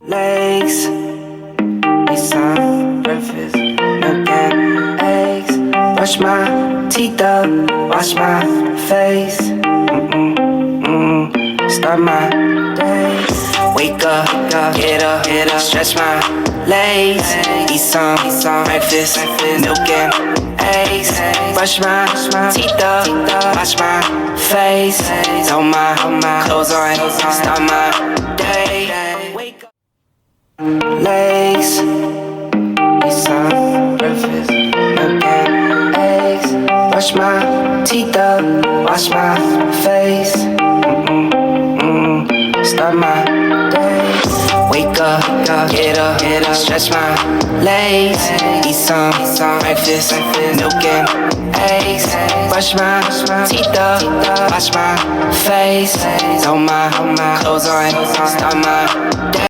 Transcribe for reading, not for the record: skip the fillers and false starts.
Legs, eat some breakfast, milk and eggs. Brush my teeth up, wash my face. Start my day. Wake up, get up, stretch my legs. Eat some breakfast, milk and eggs. Brush my teeth up, wash my face. Throw my clothes on, start my day. Wake up. Legs, eat some breakfast, milk and eggs. Brush my teeth up, wash my face. Start my day. Wake up, get up, stretch my legs. Eat some breakfast, milk and eggs. Brush my teeth up, wash my face. Throw my clothes on, start my day.